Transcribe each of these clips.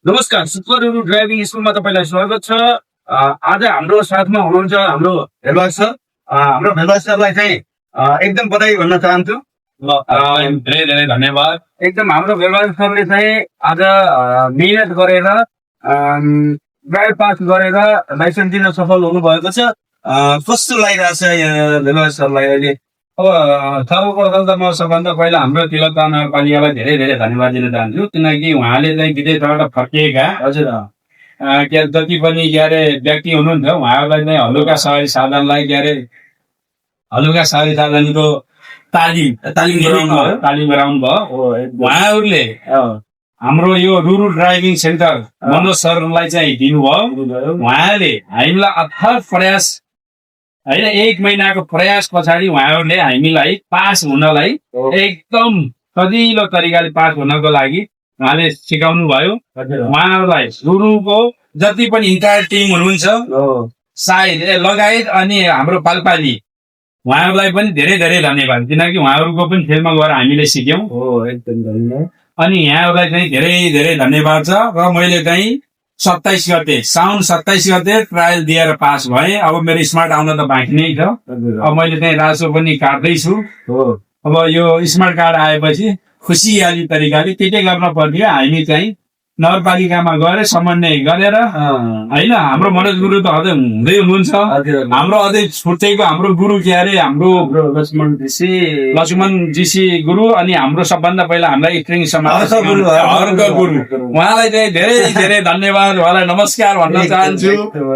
नमस्कार, सुपरहरू ड्राइभिङ स्कुलमा तपाईँलाई स्वागत छ। आज हाम्रो साथमा हुनुहुन्छ हाम्रो भेलबाज सर। हाम्रो भेलबाज सरलाई चाहिँ एकदम बधाई भन्न चाहन्छु। धेरै धेरै धन्यवाद। एकदम हाम्रो भेलबाज सरले चाहिँ आज मिहिनेत गरेर ड्राइभ पास गरेर लाइसेन्स दिन सफल हुनुभएको छ। कस्तो लागिरहेछ भेलबाज सरलाई अहिले? अब सर्वप्रथम त म सबभन्दा पहिला हाम्रो तिलका नगरपालिकालाई धेरै धेरै धन्यवाद दिन चाहन्छु, किनकि उहाँले चाहिँ विदेशबाट फर्किएका हजुर जति पनि व्यक्ति हुनुहुन्छ उहाँहरूलाई चाहिँ हलुका सवारी साधनलाई हलुका सवारी साधनको तालिम गराउनु भयो। उहाँहरूले हाम्रो यो रुरल ड्राइभिङ सेन्टर मनोज सरलाई चाहिँ दिनुभयो। उहाँले हामीलाई अथक प्रयास होइन, 1 महिनाको प्रयास पछाडि उहाँहरूले हामीलाई पास हुनलाई एकदम सजिलो तरिकाले पास हुनको लागि उहाँले सिकाउनु भयो। उहाँहरूलाई गुरुको जति पनि इन्टायर टिम हुनुहुन्छ सायद लगायत अनि हाम्रो पालपाली उहाँहरूलाई पनि धेरै धेरै धन्यवाद, किनकि उहाँहरूको पनि फिल्डमा गएर हामीले सिक्यौँ। अनि यहाँहरूलाई चाहिँ धेरै धेरै धन्यवाद छ। र मैले चाहिँ 27 गते साउन 27 गते ट्रायल दिएर पास भएँ। अब मेरो स्मार्ट आउन त बाँकी नै छ। अब मैले चाहिँ राजस्व पनि काट्दैछु। अब यो स्मार्ट कार्ड आएपछि खुसियाली तरिकाले त्यतै गर्न पर्थ्यो। हामी चाहिँ नगरपालिकामा गएर समन्वय गरेर होइन, हाम्रो मनोज गुरु त अझै हुँदै हुनुहुन्छ। हाम्रो अझै छुट्टैको हाम्रो गुरु हाम्रो लक्ष्मण जीसी गुरु अनि हाम्रो सबभन्दा पहिला हामीलाई स्ट्रिङ समाज गुरु उहाँलाई चाहिँ धेरै धेरै धन्यवाद, उहाँलाई नमस्कार भन्न चाहन्छु।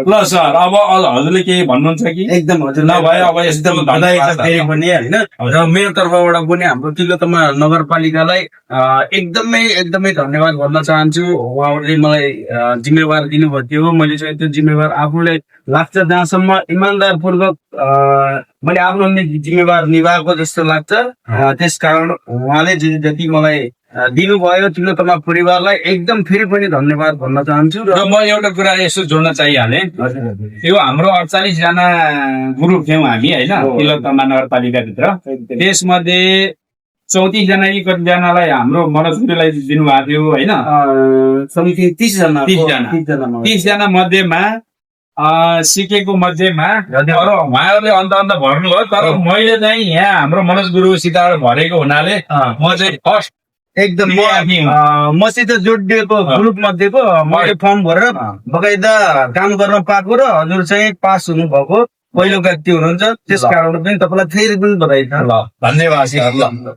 ल सर, अब हजुरले केही भन्नुहुन्छ कि? एकदम हजुर नभए अब एकदम बधाई छ फेरि पनि होइन। र मेरो तर्फबाट पनि हाम्रो तिलोत्तमा नगरपालिकालाई एकदमै धन्यवाद भन्न चाहन्छु। उहाँहरूले मलाई जिम्मेवार दिनुभएको थियो। मैले चाहिँ त्यो जिम्मेवार आफूलाई लाग्छ जहाँसम्म इमान्दार पूर्वक मैले आफ्नो जिम्मेवार निभाएको जस्तो लाग्छ। त्यसकारण उहाँले जति मलाई दिनुभयो तिलोत्तमा परिवारलाई एकदम फेरि पनि धन्यवाद भन्न चाहन्छु। र म एउटा कुरा यसो जोड्न चाहिहालेँ। यो हाम्रो 48 जना गुरु थियौँ हामी होइन तिलोत्तमा नगरपालिकाभित्र। त्यसमध्ये 34 जना कि कतिजनालाई हाम्रो मनोज गुरुलाई दिनुभएको थियो होइन। 30 जना मध्येमा सिकेको मध्येमा उहाँहरूले अन्त भर्नुभयो। तर मैले चाहिँ यहाँ हाम्रो मनोज गुरुसित भरेको हुनाले म चाहिँ फर्स्ट एकदम मसित जोडिएको ग्रुप मध्येको मैले फर्म भरेर बकाइदा काम गर्न पाएको र हजुर चाहिँ पास हुनुभएको पहिलो व्यक्ति हुनुहुन्छ। त्यस कारण पनि तपाईँलाई फेरि पनि बधाई छ। धन्यवाद।